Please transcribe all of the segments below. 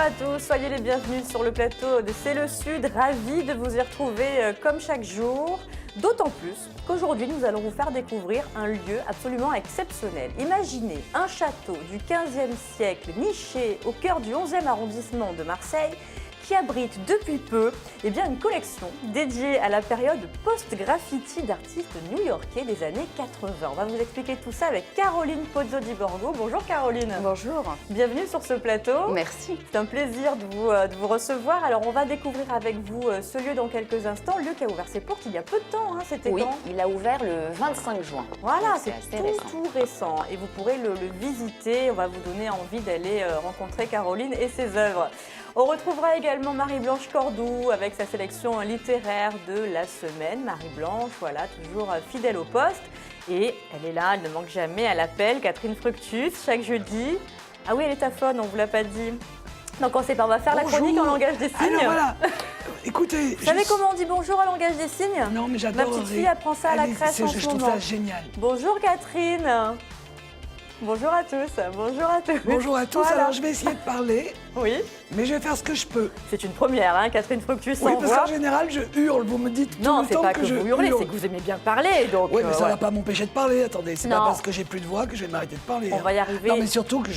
à tous, soyez les bienvenus sur le plateau de C'est le Sud. Ravi de vous y retrouver comme chaque jour. D'autant plus qu'aujourd'hui, nous allons vous faire découvrir un lieu absolument exceptionnel. Imaginez un château du XVe siècle niché au cœur du 11e arrondissement de Marseille qui abrite depuis peu une collection dédiée à la période post-graffiti d'artistes new-yorkais des années 80. On va vous expliquer tout ça avec Caroline Pozzo di Borgo. Bonjour Caroline. Bonjour. Bienvenue sur ce plateau. Merci. C'est un plaisir de vous recevoir. Alors on va découvrir avec vous ce lieu dans quelques instants. Le lieu qui a ouvert ses portes il y a peu de temps, hein. C'était oui, quand ? Il a ouvert le 25 juin. Voilà, c'est c'est assez récent. tout récent. Et vous pourrez le visiter. On va vous donner envie d'aller rencontrer Caroline et ses œuvres. On retrouvera également Marie-Blanche Cordoue avec sa sélection littéraire de la semaine. Marie-Blanche, voilà, toujours fidèle au poste. Et elle est là, elle ne manque jamais à l'appel. Catherine Fructus, chaque jeudi. Ah oui, elle est à Faune, on ne vous l'a pas dit. Donc on sait pas, on va faire la chronique en langage des signes. Alors voilà, écoutez... Vous savez comment on dit bonjour en langage des signes? Non, mais j'adore. Ma petite fille apprend ça à la crèche en ce Je trouve moment. ça génial. Bonjour Catherine. Bonjour à tous, bonjour à tous. Bonjour à tous, Voilà. alors je vais essayer de parler, Oui, mais je vais faire ce que je peux. c'est une première, hein, Catherine Fructus Oui, sans parce voix. qu'en général, je hurle, vous me dites Non, tout le c'est temps pas que que je vous hurlez, hurle. c'est que vous aimez bien parler. Donc, Oui, mais ça ne ouais. va pas m'empêcher de parler, attendez, c'est Non. pas parce que j'ai plus de voix que je vais m'arrêter de parler. On hein. va y arriver. Non, mais surtout que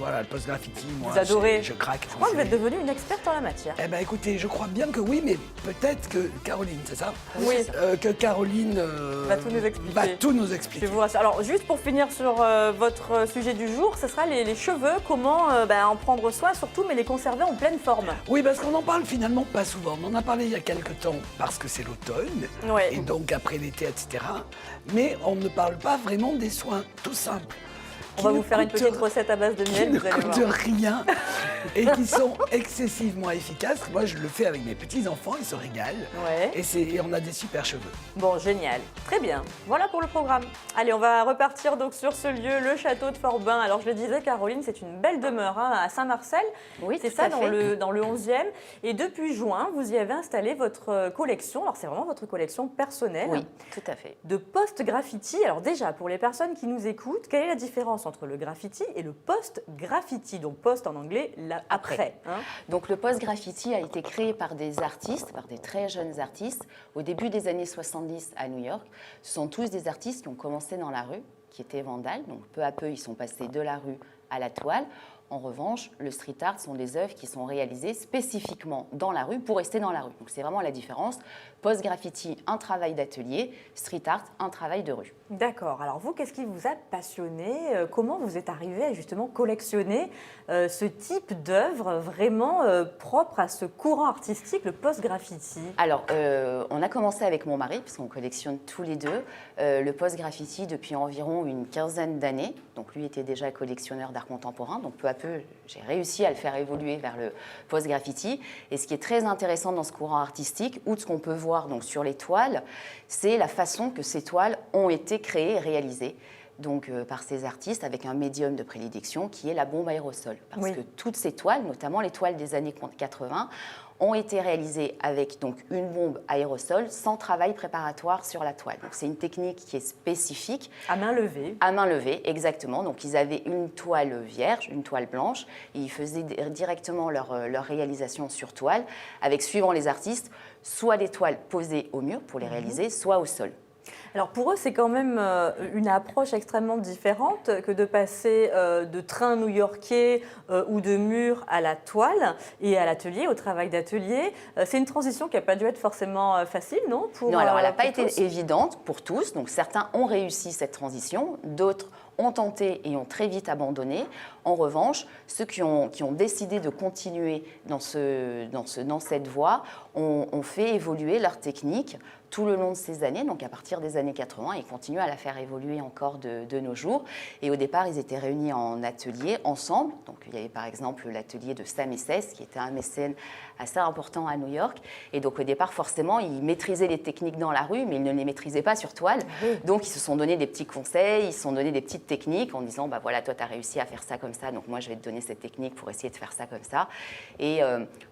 voilà, le post-graffiti, moi, Vous adorez. je craque. Je crois que vous êtes devenue une experte en la matière. Eh ben écoutez, je crois bien que oui, mais peut-être que Caroline, c'est ça? Oui. Que Caroline Va tout nous expliquer. va tout nous Je expliquer. vous rassure. Alors, juste pour finir sur votre sujet du jour, ce sera les cheveux, comment en prendre soin surtout, mais les conserver en pleine forme. Oui, parce qu'on n'en parle finalement pas souvent. On en a parlé il y a quelques temps parce que c'est l'automne, Ouais. et donc après l'été, etc. Mais on ne parle pas vraiment des soins tout simples. On va vous faire une petite recette à base de qui miel, ne vous allez coûtent voir. rien et qui sont excessivement efficaces. Moi, je le fais avec mes petits-enfants, ils se régalent. Ouais. Et on a des super cheveux. Bon, génial. Très bien. Voilà pour le programme. Allez, on va repartir donc sur ce lieu, le château de Forbin. Alors, je le disais, Caroline, c'est une belle demeure hein, à Saint-Marcel. Oui, c'est tout ça, à fait. dans le 11e. Et depuis juin, vous y avez installé votre collection. Alors, c'est vraiment votre collection personnelle. Oui, tout à fait. De post-graffiti. Alors déjà, pour les personnes qui nous écoutent, quelle est la différence entre le graffiti et le post-graffiti? Donc post en anglais, après. Hein. Donc le post-graffiti a été créé par des artistes, par des très jeunes artistes, au début des années 70 à New York. Ce sont tous des artistes qui ont commencé dans la rue, qui étaient vandales. Donc peu à peu, ils sont passés de la rue à la toile. En revanche, le street art sont des œuvres qui sont réalisées spécifiquement dans la rue pour rester dans la rue. Donc c'est vraiment la différence. Post-graffiti, un travail d'atelier. Street art, un travail de rue. D'accord. Alors vous, qu'est-ce qui vous a passionné? Comment vous êtes arrivé à justement collectionner ce type d'œuvre vraiment propre à ce courant artistique, le post-graffiti? Alors, on a commencé avec mon mari, puisqu'on collectionne tous les deux, le post-graffiti depuis environ une quinzaine d'années. Donc lui était déjà collectionneur d'art contemporain, donc peu à peu, j'ai réussi à le faire évoluer vers le post-graffiti. Et ce qui est très intéressant dans ce courant artistique, outre ce qu'on peut voir donc, sur les toiles, c'est la façon que ces toiles ont été créées et réalisées. Donc, par ces artistes avec un médium de prédilection qui est la bombe aérosol. Parce Oui. que toutes ces toiles, notamment les toiles des années 80, ont été réalisées avec donc, une bombe aérosol sans travail préparatoire sur la toile. Donc, c'est une technique qui est spécifique. À main levée. À main levée, exactement. Donc, ils avaient une toile vierge, une toile blanche, et ils faisaient directement leur réalisation sur toile, avec, suivant les artistes, soit des toiles posées au mur pour les réaliser, soit au sol. Alors pour eux, c'est quand même une approche extrêmement différente que de passer de train new-yorkais ou de mur à la toile et à l'atelier, au travail d'atelier. C'est une transition qui n'a pas dû être forcément facile, non Non, alors elle n'a pas pour été tous évidente pour tous. Donc certains ont réussi cette transition, d'autres ont tenté et ont très vite abandonné. En revanche, ceux qui ont décidé de continuer dans cette voie ont fait évoluer leur technique tout le long de ces années, donc à partir des années 80, ils continuent à la faire évoluer encore de nos jours. Et au départ, ils étaient réunis en atelier ensemble. Donc il y avait par exemple l'atelier de Sam Esses, qui était un mécène assez important à New York. Et donc au départ, forcément, ils maîtrisaient les techniques dans la rue, mais ils ne les maîtrisaient pas sur toile. Donc ils se sont donné des petits conseils, ils se sont donné des petites techniques en disant, bah voilà, toi tu as réussi à faire ça comme ça, donc moi je vais te donner cette technique pour essayer de faire ça comme ça. Et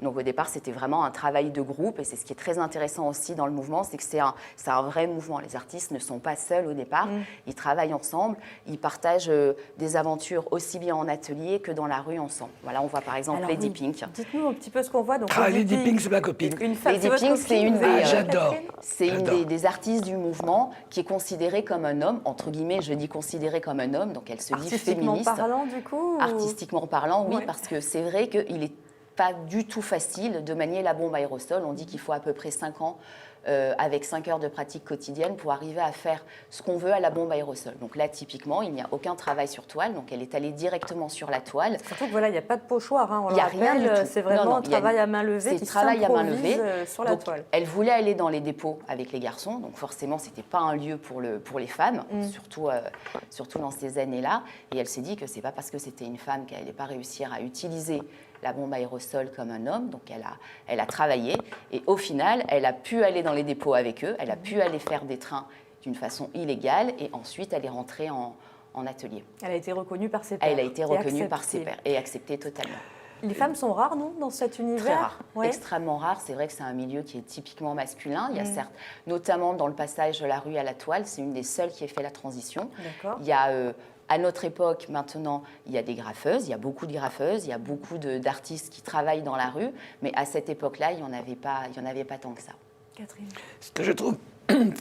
donc au départ, c'était vraiment un travail de groupe. groupe, et c'est ce qui est très intéressant aussi dans le mouvement, c'est que c'est un vrai mouvement. Les artistes ne sont pas seuls au départ, ils travaillent ensemble, ils partagent des aventures aussi bien en atelier que dans la rue ensemble. Voilà, on voit par exemple Alors, Lady oui, Pink. Dites-nous un petit peu ce qu'on voit. Donc, Lady Pink, c'est ma copine. Une femme, Lady votre Pink, copine, c'est une vous des, avez, j'adore. Catherine C'est une J'adore. des artistes du mouvement qui est considérée comme un homme, entre guillemets, je dis considérée comme un homme, donc elle se dit Artistiquement féministe. parlant, du coup Artistiquement parlant, oui, Ouais. parce que c'est vrai qu'il n'est pas du tout facile de manier la bombe aérosol. On dit qu'il faut à peu près 5 ans avec 5 heures de pratique quotidienne pour arriver à faire ce qu'on veut à la bombe aérosol. Donc là, typiquement, il n'y a aucun travail sur toile, donc elle est allée directement sur la toile. Surtout que voilà, il n'y a pas de pochoir, hein, on Il le y a rien rappelle, du tout. c'est vraiment Non, non, un il y a travail une- à main levée c'est qui travail à main s'improvise, levée. sur la Donc, toile. elle voulait aller dans les dépôts avec les garçons, donc forcément, ce n'était pas un lieu pour les femmes, surtout dans ces années-là. Et elle s'est dit que ce n'est pas parce que c'était une femme qu'elle n'allait pas réussir à utiliser la bombe aérosol comme un homme, donc elle a travaillé, et au final, elle a pu aller dans les dépôts avec eux, elle a pu aller faire des trains d'une façon illégale, et ensuite elle est rentrée en atelier. Elle a été reconnue par ses pairs. Elle a été et reconnue par ses acceptée. pairs et acceptée totalement. Les femmes sont rares, non, dans cet univers? Très rare, Ouais. extrêmement rare. C'est vrai que c'est un milieu qui est typiquement masculin. Il y a certes, notamment dans le passage de la rue à la toile, c'est une des seules qui ait fait la transition. D'accord. Il y a, à notre époque, maintenant, il y a des graffeuses, il y a beaucoup de graffeuses, il y a beaucoup d'artistes qui travaillent dans la rue, mais à cette époque-là, il n'y en avait pas tant que ça. Catherine. Ce que je trouve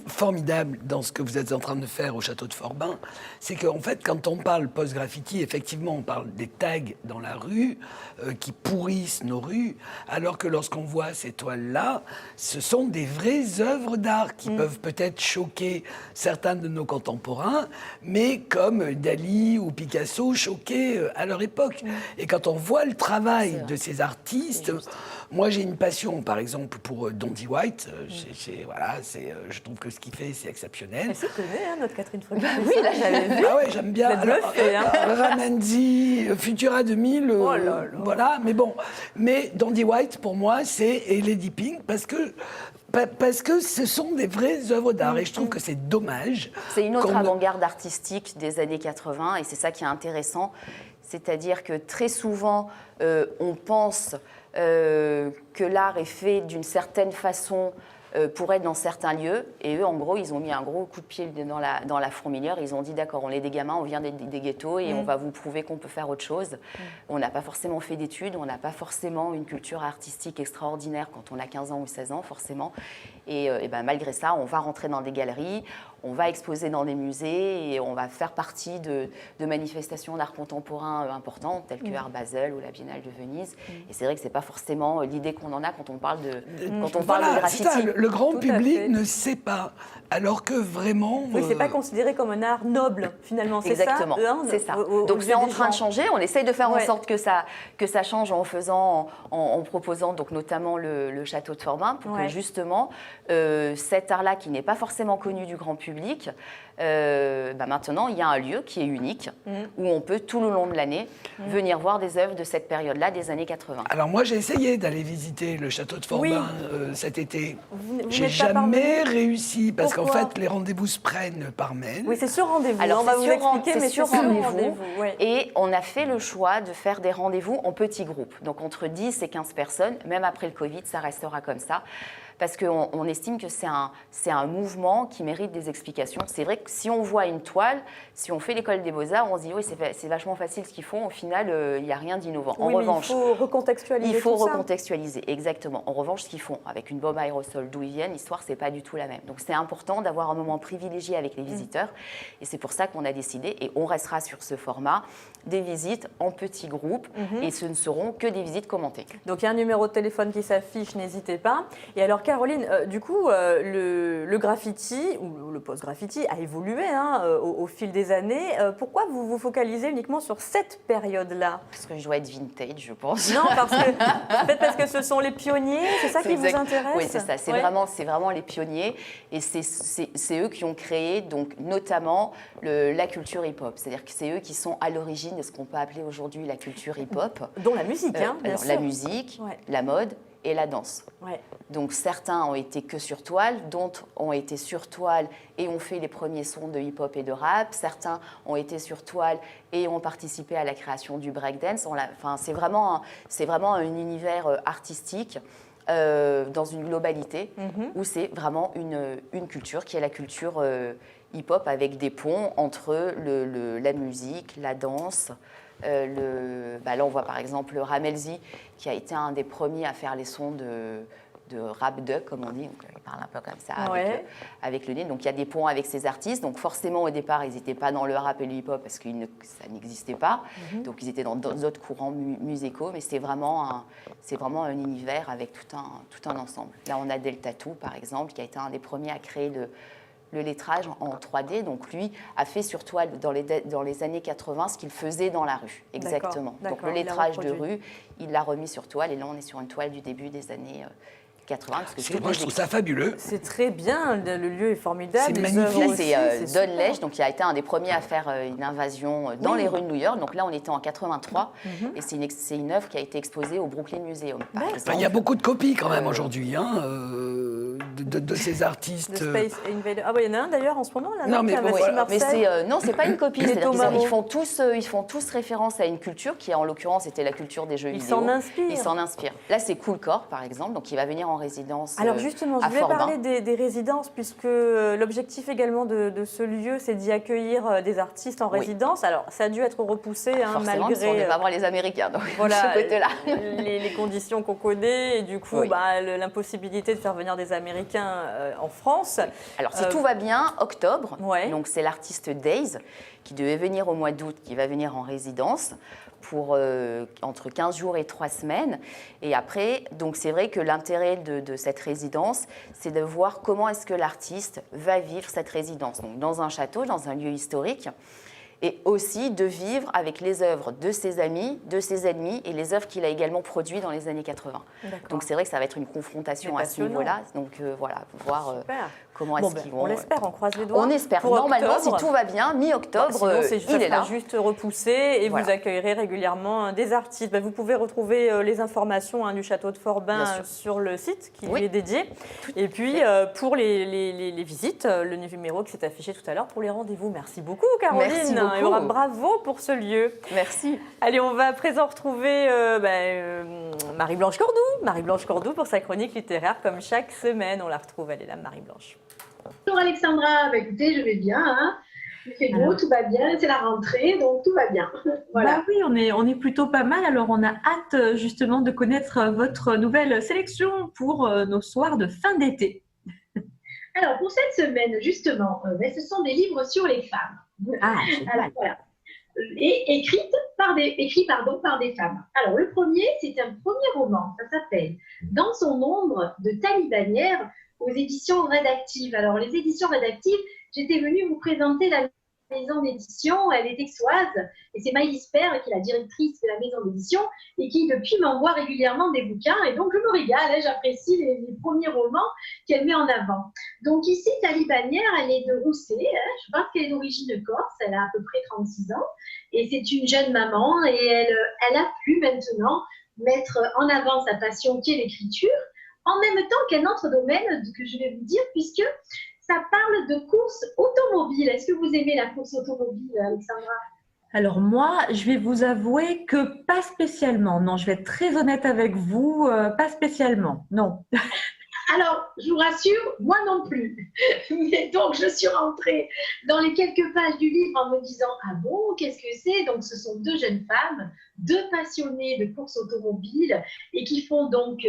formidable dans ce que vous êtes en train de faire au château de Forbin, c'est qu'en fait, quand on parle post-graffiti, effectivement, on parle des tags dans la rue qui pourrissent nos rues, alors que lorsqu'on voit ces toiles-là, ce sont des vraies œuvres d'art qui peuvent peut-être choquer certains de nos contemporains, mais comme Dali ou Picasso choquaient à leur époque. Et quand on voit le travail de ces artistes, moi j'ai une passion, par exemple, pour Dondi White. Je trouve que ce qu'il fait, c'est exceptionnel. Elle se connaît, hein, notre Catherine Frugal. Oui, là, j'avais vu. Ah ouais, j'aime bien. Vous êtes bluffée, hein. Ramenzi, Futura 2000, Oh là là. voilà. Mais bon, mais Dondi White, pour moi, et Lady Pink, parce que ce sont des vraies œuvres d'art. Et je trouve que c'est dommage. C'est une autre qu'on ne- avant-garde artistique des années 80, et c'est ça qui est intéressant. C'est-à-dire que très souvent, on pense que l'art est fait d'une certaine façon pour être dans certains lieux. Et eux, en gros, ils ont mis un gros coup de pied dans la fourmilière. Ils ont dit, d'accord, on est des gamins, on vient des ghettos et on va vous prouver qu'on peut faire autre chose. On n'a pas forcément fait d'études, on n'a pas forcément une culture artistique extraordinaire quand on a 15 ans ou 16 ans, forcément. Et ben, malgré ça, on va rentrer dans des galeries, on va exposer dans des musées et on va faire partie de manifestations d'art contemporain importantes, telles que Art Basel ou la Biennale de Venise. Et c'est vrai que ce n'est pas forcément l'idée qu'on en a quand on parle de Voilà, c'est graffiti. ça, le grand Tout à public fait. ne sait pas. Alors que vraiment. Oui, c'est pas considéré comme un art noble, finalement. C'est Exactement, ça, c'est ça. aux Donc yeux c'est en des train de gens. changer. On essaye de faire en Ouais. sorte que ça change en proposant donc notamment le château de Forbin pour Ouais. que justement cet art-là qui n'est pas forcément connu du grand public, maintenant il y a un lieu qui est unique où on peut tout le long de l'année venir voir des œuvres de cette période-là des années 80. Alors moi, j'ai essayé d'aller visiter le château de Forbin cet été. Vous J'ai n'êtes pas jamais parvenu. réussi parce qu'en Pourquoi fait, les rendez-vous se prennent par mail. Oui, c'est sur rendez-vous. Alors, on va c'est vous sur expliquer, mais c'est sur rendez-vous. Ouais. Et on a fait le choix de faire des rendez-vous en petits groupes, donc entre 10 et 15 personnes. Même après le Covid, ça restera comme ça. Parce qu'on estime que c'est un mouvement qui mérite des explications. C'est vrai que si on voit une toile, si on fait l'école des beaux-arts, on se dit oui, c'est vachement facile ce qu'ils font. Au final, il n'y a rien d'innovant. Oui, En mais revanche, il faut recontextualiser il faut tout ça. recontextualiser, exactement. En revanche, ce qu'ils font avec une bombe aérosol, d'où ils viennent, l'histoire, c'est pas du tout la même. Donc c'est important d'avoir un moment privilégié avec les visiteurs. Et c'est pour ça qu'on a décidé, et on restera sur ce format, des visites en petits groupes. Et ce ne seront que des visites commentées. Donc il y a un numéro de téléphone qui s'affiche, n'hésitez pas. Et alors Caroline, du coup, le graffiti, ou le post-graffiti, a évolué au fil des années. Pourquoi vous vous focalisez uniquement sur cette période-là? Parce que je dois être vintage, je pense. Non, peut-être parce que ce sont les pionniers, c'est ça qui vous intéresse? Oui, c'est ça. C'est Ouais. vraiment les pionniers. Et c'est eux qui ont créé, donc, notamment la culture hip-hop. C'est-à-dire que c'est eux qui sont à l'origine de ce qu'on peut appeler aujourd'hui la culture hip-hop. Dont la musique, hein, bien Alors, sûr. la musique, Ouais. la mode et la danse. Ouais. Donc certains ont été que sur toile, d'autres ont été sur toile et ont fait les premiers sons de hip-hop et de rap. Certains ont été sur toile et ont participé à la création du breakdance. C'est vraiment un univers artistique dans une globalité où c'est vraiment une culture qui est la culture hip-hop avec des ponts entre la musique, la danse. Là, on voit par exemple Ramelzy qui a été un des premiers à faire les sons de rap duck, comme on dit. Donc, il parle un peu comme ça avec le nez. Donc il y a des ponts avec ces artistes. Donc forcément, au départ, ils n'étaient pas dans le rap et le hip-hop parce que ça n'existait pas. Donc ils étaient dans d'autres courants musicaux. Mais c'est vraiment un univers avec tout un ensemble. Là, on a Delta 2, par exemple, qui a été un des premiers à créer le lettrage en 3D. Donc lui a fait sur toile dans les années 80 ce qu'il faisait dans la rue. Exactement. Donc le lettrage de rue, il l'a remis sur toile. Et là, on est sur une toile du début des années 80. Moi, je trouve ça fabuleux. C'est très bien, le lieu est formidable. C'est magnifique. C'est Don Lesh, donc il a été un des premiers à faire une invasion dans les rues de New York. Donc là, on était en 83 et c'est une œuvre qui a été exposée au Brooklyn Museum. Il y a beaucoup de copies quand même aujourd'hui de ces artistes. The Space Invader. Ah, il y en a un d'ailleurs en ce moment là. Non, mais c'est pas une copie. Ils font tous référence à une culture qui, en l'occurrence, était la culture des jeux vidéo. Ils s'en inspirent. Là, c'est Coolcore, par exemple, donc il va venir en résidence. Alors justement, je voulais parler des résidences, puisque l'objectif également de ce lieu, c'est d'y accueillir des artistes en résidence. Alors, ça a dû être repoussé, forcément, malgré... on ne va voir les Américains, donc voilà, de ce côté-là. les conditions qu'on connaît, et du coup, l'impossibilité de faire venir des Américains en France. Alors, si tout va bien, octobre, donc c'est l'artiste Daze, qui devait venir au mois d'août, qui va venir en résidence pour entre 15 jours et 3 semaines. Et après, donc c'est vrai que l'intérêt de cette résidence, c'est de voir comment est-ce que l'artiste va vivre cette résidence. Donc dans un château, dans un lieu historique, et aussi de vivre avec les œuvres de ses amis, de ses ennemis et les œuvres qu'il a également produites dans les années 80. Donc c'est vrai que ça va être une confrontation à ce niveau-là. Donc voir comment est-ce qu'ils vont... On l'espère, on croise les doigts. On espère. Normalement, si tout va bien, mi-octobre, il est là. Juste repoussé et vous accueillerez régulièrement des artistes. Vous pouvez retrouver les informations du château de Forbin sur le site qui lui est dédié. Et puis, pour les visites, le numéro qui s'est affiché tout à l'heure pour les rendez-vous. Merci beaucoup, Caroline. Merci beaucoup. Et bravo pour ce lieu. Merci. Allez, on va à présent retrouver Marie-Blanche Cordoue. Marie-Blanche Cordoue pour sa chronique littéraire, comme chaque semaine. On la retrouve, elle est là, Marie-Blanche. Bonjour Alexandra, écoutez, je vais bien. Il fait beau, tout va bien, c'est la rentrée, donc tout va bien. Voilà. Oui, on est plutôt pas mal. Alors, on a hâte justement de connaître votre nouvelle sélection pour nos soirs de fin d'été. Alors, pour cette semaine, justement, ce sont des livres sur les femmes. Alors, voilà. Et écrits par des femmes. Alors, le premier, c'est un premier roman. Ça s'appelle « Dans son ombre » de Talibanière aux éditions rédactives. Alors, les éditions rédactives, j'étais venue vous présenter la maison d'édition, elle est aixoise, et c'est Maëlys Père qui est la directrice de la maison d'édition et qui depuis m'envoie régulièrement des bouquins, et donc je me régale, j'apprécie les premiers romans qu'elle met en avant. Donc ici, Talibanière, elle est de Rousset, je pense qu'elle est d'origine corse, elle a à peu près 36 ans, et c'est une jeune maman, et elle a pu maintenant mettre en avant sa passion qui est l'écriture, en même temps qu'un autre domaine que je vais vous dire, puisque ça parle de course automobile. Est-ce que vous aimez la course automobile, Alexandra? Alors moi, je vais vous avouer que pas spécialement. Non, je vais être très honnête avec vous, pas spécialement, non. Alors, je vous rassure, moi non plus. Mais donc, je suis rentrée dans les quelques pages du livre en me disant « Ah bon, qu'est-ce que c'est ?» Donc, ce sont deux jeunes femmes, deux passionnées de course automobile et qui font donc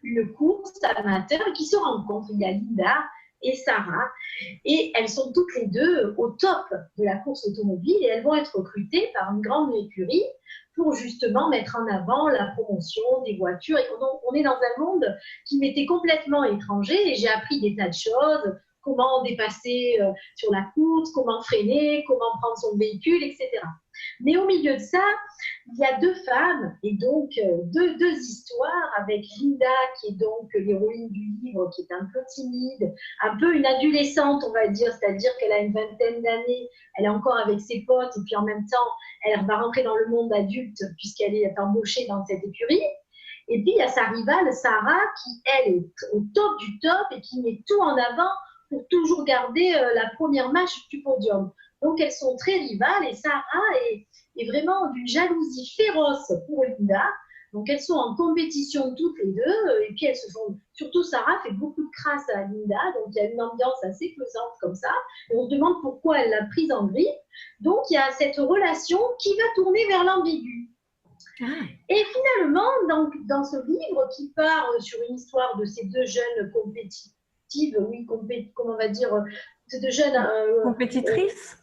une course amateur qui se rencontrent. Il y a Linda et Sarah, et elles sont toutes les deux au top de la course automobile et elles vont être recrutées par une grande écurie pour justement mettre en avant la promotion des voitures. Et on est dans un monde qui m'était complètement étranger et j'ai appris des tas de choses, comment dépasser sur la course, comment freiner, comment prendre son véhicule, etc. Mais au milieu de ça, il y a deux femmes et donc deux histoires avec Linda qui est donc l'héroïne du livre, qui est un peu timide, un peu une adolescente on va dire, c'est-à-dire qu'elle a une vingtaine d'années, elle est encore avec ses potes et puis en même temps elle va rentrer dans le monde adulte puisqu'elle est embauchée dans cette écurie. Et puis il y a sa rivale Sarah qui elle est au top du top et qui met tout en avant pour toujours garder la première marche du podium. Donc, elles sont très rivales et Sarah est vraiment d'une jalousie féroce pour Linda Donc, elles sont en compétition toutes les deux. Et puis, elles se font… Surtout, Sarah fait beaucoup de crasse à Linda. Donc, il y a une ambiance assez pesante comme ça. Et on se demande pourquoi elle l'a prise en grippe. Donc, il y a cette relation qui va tourner vers l'ambigu. Et finalement, donc, dans ce livre qui part sur une histoire de ces deux jeunes compétitives, comment on va dire, ces deux jeunes… Compétitrices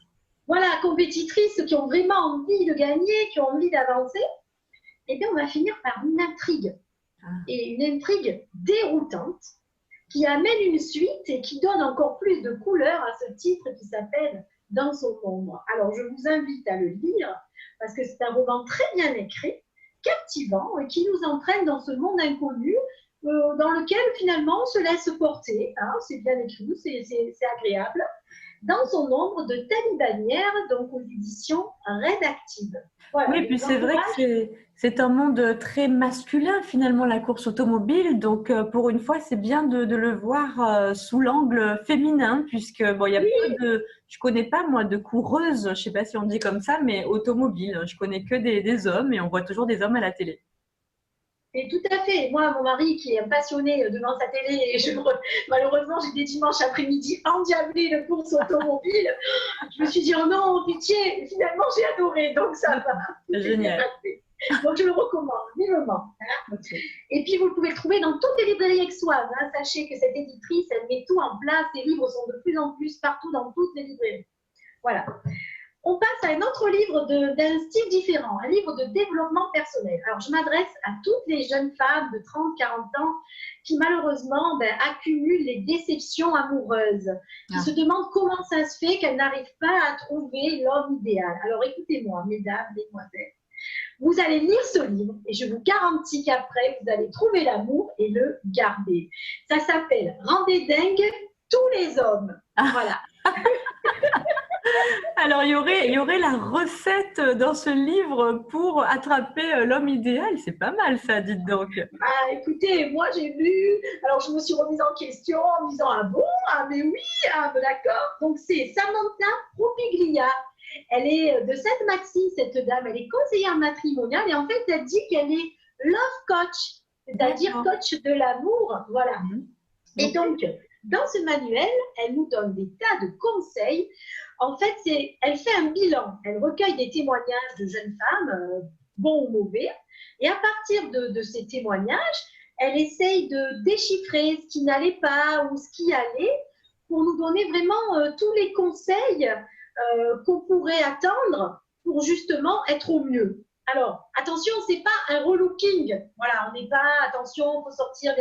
voilà, compétitrices qui ont vraiment envie de gagner, qui ont envie d'avancer, eh bien, on va finir par une intrigue. Et une intrigue déroutante qui amène une suite et qui donne encore plus de couleur à ce titre qui s'appelle Dans son ombre. Alors, je vous invite à le lire parce que c'est un roman très bien écrit, captivant et qui nous entraîne dans ce monde inconnu dans lequel finalement on se laisse porter. Hein, c'est bien écrit, c'est agréable. Dans son ombre de Tali Bagnères, donc aux éditions Rédactives. Voilà, oui, puis c'est vrai que c'est un monde très masculin finalement, la course automobile. Donc pour une fois, c'est bien de le voir sous l'angle féminin, puisque bon, il y a peu de, je connais pas moi de coureuses, je sais pas si on dit comme ça, mais automobile. Je connais que des hommes et on voit toujours des hommes à la télé. Et tout à fait. Moi, mon mari qui est passionné devant sa télé, et malheureusement, j'ai des dimanches après-midi endiablés de course automobile. Je me suis dit, oh non, pitié. Et finalement, j'ai adoré. Donc, ça va. C'est génial. Donc, je le recommande vivement. Hein. Okay. Et puis, vous pouvez le trouver dans toutes les librairies aixoises. Hein. Sachez que cette éditrice, elle met tout en place. Les livres sont de plus en plus partout dans toutes les librairies. Voilà. On passe à un autre livre d'un style différent, un livre de développement personnel. Alors, je m'adresse à toutes les jeunes femmes de 30-40 ans qui, malheureusement, accumulent les déceptions amoureuses, qui se demandent comment ça se fait qu'elles n'arrivent pas à trouver l'homme idéal. Alors, écoutez-moi, mesdames, mesdemoiselles, vous allez lire ce livre et je vous garantis qu'après, vous allez trouver l'amour et le garder. Ça s'appelle « Rendez dingue tous les hommes ». Voilà. Alors, il y aurait la recette dans ce livre pour attraper l'homme idéal. C'est pas mal, ça, dites donc. Ah, écoutez, moi, j'ai lu. Alors, je me suis remise en question en me disant, ah bon, ah mais oui, ah ben d'accord. Donc, c'est Samantha Propiglia. Elle est de Sainte-Maxime, cette dame. Elle est conseillère matrimoniale et en fait, elle dit qu'elle est love coach, c'est-à-dire coach de l'amour. Voilà. Et donc, dans ce manuel, elle nous donne des tas de conseils. En fait, elle fait un bilan. Elle recueille des témoignages de jeunes femmes, bons ou mauvais. Et à partir de ces témoignages, elle essaye de déchiffrer ce qui n'allait pas ou ce qui allait pour nous donner vraiment tous les conseils qu'on pourrait attendre pour justement être au mieux. Alors, attention, ce n'est pas un relooking. Voilà, on n'est pas, attention, il faut sortir.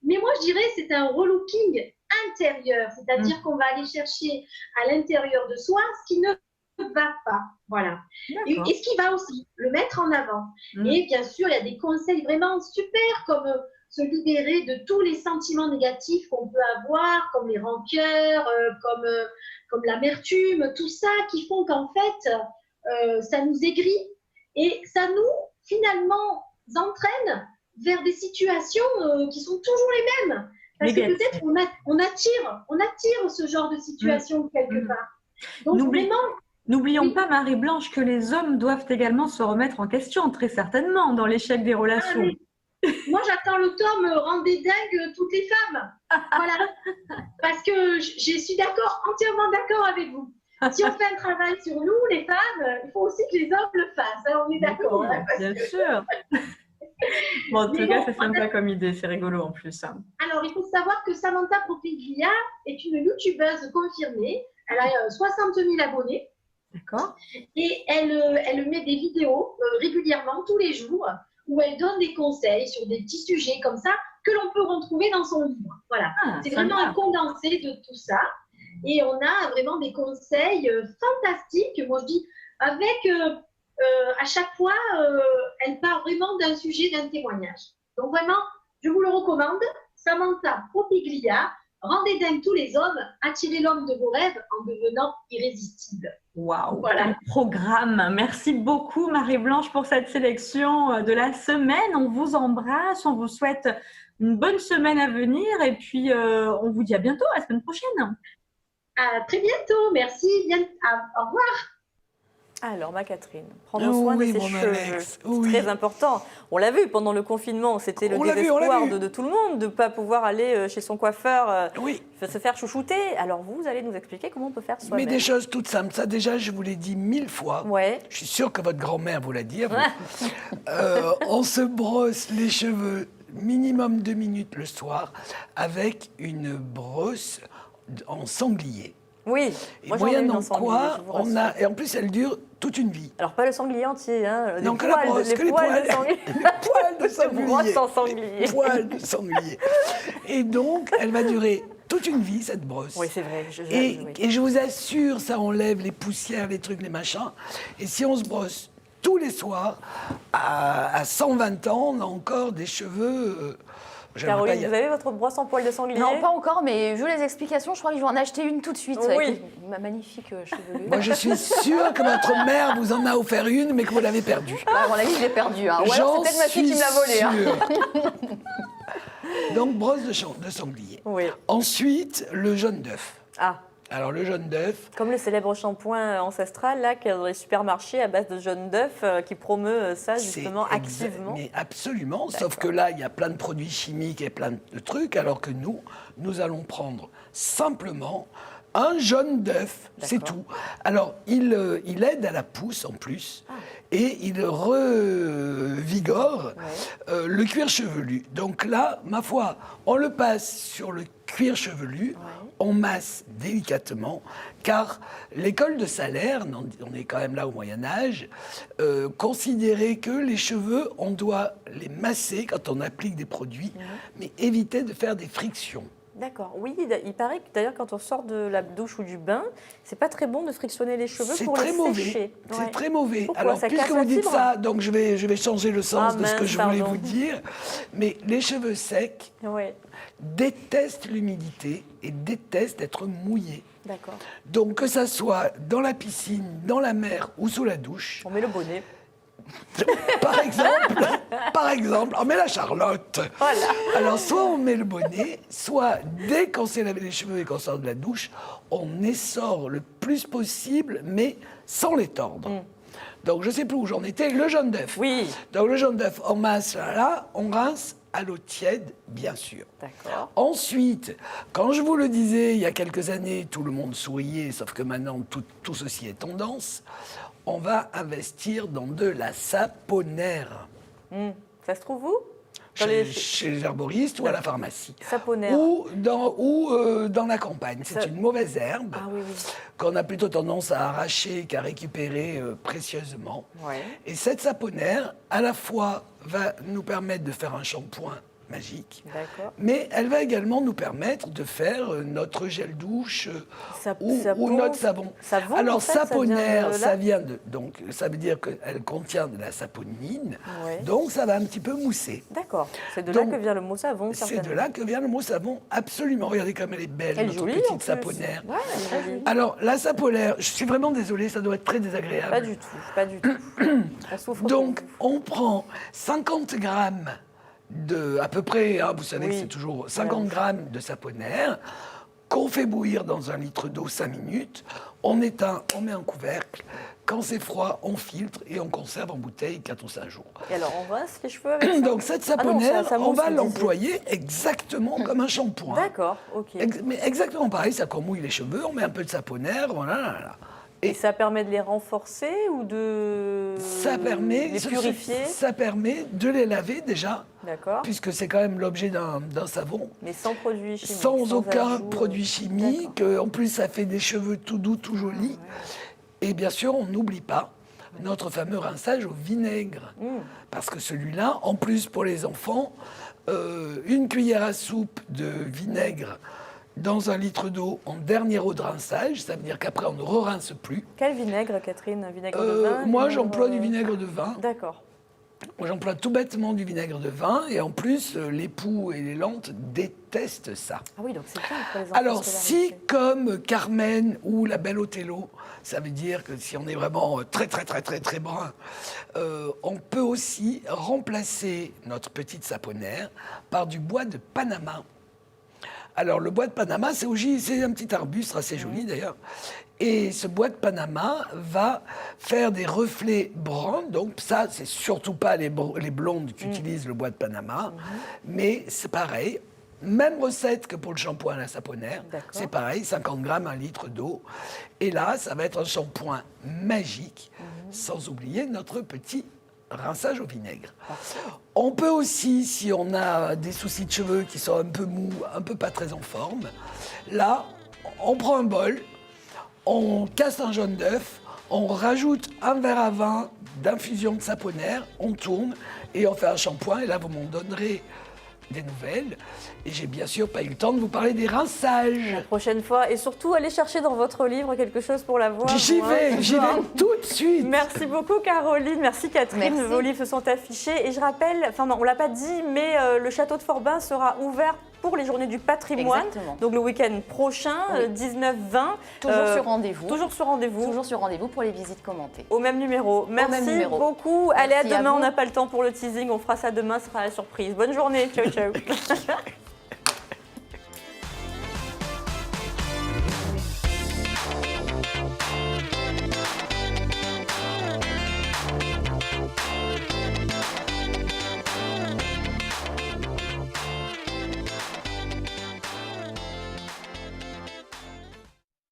Mais moi, je dirais c'est un relooking intérieur, c'est-à-dire qu'on va aller chercher à l'intérieur de soi ce qui ne va pas. Voilà. Et ce qui va aussi, le mettre en avant. Et bien sûr, il y a des conseils vraiment super comme se libérer de tous les sentiments négatifs qu'on peut avoir, comme les rancœurs, comme l'amertume, tout ça qui font qu'en fait, ça nous aigrit et ça nous, finalement, entraîne vers des situations qui sont toujours les mêmes. Parce que peut-être on attire ce genre de situation quelque part. Donc n'oublions pas, Marie-Blanche, que les hommes doivent également se remettre en question, très certainement, dans l'échec des relations. Moi, j'attends le tome Rendez dingue toutes les femmes. Voilà. Parce que je suis entièrement d'accord avec vous. Si on fait un travail sur nous, les femmes, il faut aussi que les hommes le fassent. Hein, on est d'accord. Bien sûr. Bon, en tout cas, c'est sympa comme idée, c'est rigolo en plus. Alors, il faut savoir que Samantha Propiglia est une youtubeuse confirmée. Elle a 60 000 abonnés. D'accord. Et elle met des vidéos régulièrement, tous les jours, où elle donne des conseils sur des petits sujets comme ça que l'on peut retrouver dans son livre. Voilà. C'est vraiment un condensé de tout ça. Et on a vraiment des conseils fantastiques. Moi, je dis, avec… à chaque fois, elle part vraiment d'un sujet, d'un témoignage. Donc vraiment, je vous le recommande. Samantha Propiglia, Rendez dingue tous les hommes, attirez l'homme de vos rêves en devenant irrésistible. Waouh, quel programme! Merci beaucoup Marie-Blanche pour cette sélection de la semaine. On vous embrasse, on vous souhaite une bonne semaine à venir et puis on vous dit à bientôt, la semaine prochaine. À très bientôt, merci, au revoir. Alors, ma Catherine, prendre soin Oui, de ses mon cheveux, Alex, c'est oui. très important. On l'a vu pendant le confinement, c'était le On l'a vu, désespoir de tout le monde de ne pas pouvoir aller chez son coiffeur Oui. se faire chouchouter. Alors, vous allez nous expliquer comment on peut faire Mais soi-même. des choses toutes simples. Ça, déjà, je vous l'ai dit 1000 fois. Ouais. Je suis sûr que votre grand-mère vous l'a dit. On se brosse les cheveux minimum 2 minutes le soir avec une brosse en sanglier. Oui, Et moi j'en ai une moyennant en sanglier, quoi, je vous on rassure. a, et en plus elle dure toute une vie. Alors, pas le sanglier entier, hein, Non, que la brosse, les que les poils poils. de sanglier. Les poils de sanglier. Brosse en sanglier. Les poils de sanglier. Et donc, elle va durer toute une vie, cette brosse. Oui, c'est vrai. Et, oui. et je vous assure, ça enlève les poussières, les trucs, les machins. Et si on se brosse tous les soirs, à 120 ans, on a encore des cheveux... j'aimerais pas Caroline, y vous avez votre brosse en poils de sanglier? Non, pas encore, mais vu les explications, je crois que je vais en acheter une tout de suite. Oui. Avec ma magnifique chevelure. Moi, je suis sûre que votre mère vous en a offert une, mais que vous l'avez perdue. À mon avis, je l'ai perdu. Hein. Ou alors, c'est peut-être ma fille qui me l'a volée. Hein. Donc, brosse de sanglier. Oui. Ensuite, le jaune d'œuf. Ah, Alors, le jaune d'œuf, comme le célèbre shampoing ancestral, là, qu'il y a dans les supermarchés à base de jaune d'œuf, qui promeut ça, justement, c'est activement. Mais absolument, sauf que là, il y a plein de produits chimiques et plein de trucs, alors que nous allons prendre simplement un jaune d'œuf, c'est tout. Alors, il aide à la pousse en plus, et il revigore le cuir chevelu. Donc là, ma foi, on le passe sur le cuir chevelu, on masse délicatement, car l'école de Salers, on est quand même là au Moyen-Âge, considérait que les cheveux, on doit les masser quand on applique des produits, mais éviter de faire des frictions. D'accord. Oui, il paraît que d'ailleurs, quand on sort de la douche ou du bain, c'est pas très bon de frictionner les cheveux C'est pour très les mauvais. sécher. C'est Ouais. très mauvais. Pourquoi? Alors, Ça puisque casse vous la dites fibre ça, donc je vais changer le sens Ah, de ce que mince, je voulais pardon. vous dire. Mais les cheveux secs Ouais. détestent l'humidité et détestent être mouillés. D'accord. Donc, que ça soit dans la piscine, dans la mer ou sous la douche, On met le bonnet. par exemple, on met la Charlotte. Voilà. Alors, soit on met le bonnet, soit dès qu'on s'est lavé les cheveux et qu'on sort de la douche, on essore le plus possible, mais sans les tordre. Donc, je ne sais plus où j'en étais. Le jaune d'œuf. Oui. Donc, le jaune d'œuf, on masse là, on rince à l'eau tiède, bien sûr. D'accord. Ensuite, quand je vous le disais, il y a quelques années, tout le monde souriait, sauf que maintenant, tout ceci est tendance. On va investir dans de la saponaire. Ça se trouve où? Dans les Chez les herboristes ou à la pharmacie. saponaires. Ou dans la campagne. C'est Ça- une mauvaise herbe Ah oui, oui. qu'on a plutôt tendance à arracher qu'à récupérer précieusement. Ouais. Et cette saponaire, à la fois, va nous permettre de faire un shampoing magique, D'accord. mais elle va également nous permettre de faire notre gel douche ou Savon. notre savon. Savon, Alors, en fait, ça saponaire, vient de là ça vient de... Donc, ça veut dire qu'elle contient de la saponine, Ouais. donc ça va un petit peu mousser. D'accord. C'est de là Donc, que vient le mot savon, C'est certainement. de là que vient le mot savon, absolument. Regardez comme elle est belle, Elle est notre jolie, en petite plus. saponaire. Ouais, elle est jolie. Alors, la saponaire, je suis vraiment désolée, ça doit être très désagréable. Pas du tout, pas du tout. On souffre Donc, pour vous. on prend 50 grammes à peu près, hein, vous savez Oui. que c'est toujours 50 grammes de saponaire, qu'on fait bouillir dans 1 litre d'eau 5 minutes. On éteint, on met un couvercle. Quand c'est froid, on filtre et on conserve en bouteille 4 ou 5 jours. Et alors, on rince les cheveux avec ça? Donc, cette Ah non, saponaire, ça on mousse, va vous disiez. l'employer exactement comme un shampoing. D'accord, ok. Mais exactement pareil, ça qu'on mouille les cheveux, on met un peu de saponaire, voilà. Là, là. Et ça permet de les renforcer ou de Ça permet, les purifier? ça permet de les laver déjà, D'accord. puisque c'est quand même l'objet d'un savon, Mais sans produits chimiques. sans aucun ajout, produit chimique. En plus, ça fait des cheveux tout doux, tout jolis. Et bien sûr, on n'oublie pas notre fameux rinçage au vinaigre. Parce que celui-là, en plus pour les enfants, une cuillère à soupe de vinaigre dans 1 litre d'eau en dernier eau de rinçage, ça veut dire qu'après on ne re-rince plus. Quel vinaigre, Catherine? Un vinaigre de vin? Moi, vinaigre- j'emploie du vinaigre de vin. D'accord. Moi, j'emploie tout bêtement du vinaigre de vin. Et en plus, l'époux et les lentes détestent ça. Ah oui, donc c'est bien pour les enfants. Alors, si, scolarisés. comme Carmen ou la belle Othello, ça veut dire que si on est vraiment très brun, on peut aussi remplacer notre petite saponaire par du bois de Panama. Alors, le bois de Panama, c'est un petit arbuste assez joli d'ailleurs. Et ce bois de Panama va faire des reflets bruns. Donc ça, c'est surtout pas les blondes qui utilisent le bois de Panama. Mais c'est pareil. Même recette que pour le shampoing à la saponnaire. C'est pareil, 50 grammes, 1 litre d'eau. Et là, ça va être un shampoing magique, sans oublier notre petit rinçage au vinaigre. On peut aussi, si on a des soucis de cheveux qui sont un peu mous, un peu pas très en forme, là, on prend un bol, on casse un jaune d'œuf, on rajoute un verre à vin d'infusion de saponnaire, on tourne et on fait un shampoing. Et là, vous m'en donnerez des nouvelles. Et j'ai bien sûr pas eu le temps de vous parler des rinçages. La prochaine fois. Et surtout, allez chercher dans votre livre quelque chose pour la voix. J'y vais tout de suite. Merci beaucoup Caroline, merci Catherine. Merci. Vos livres sont affichés. Et je rappelle, enfin non, on ne l'a pas dit, mais le château de Forbin sera ouvert pour les journées du patrimoine. Exactement. Donc le week-end prochain, Oui. 19-20. Toujours sur rendez-vous. Toujours sur rendez-vous. Toujours sur rendez-vous pour les visites commentées. Au même numéro. Merci même numéro. beaucoup. Allez, à Merci à demain. vous. On n'a pas le temps pour le teasing. On fera ça demain. Ce sera la surprise. Bonne journée. Ciao, ciao.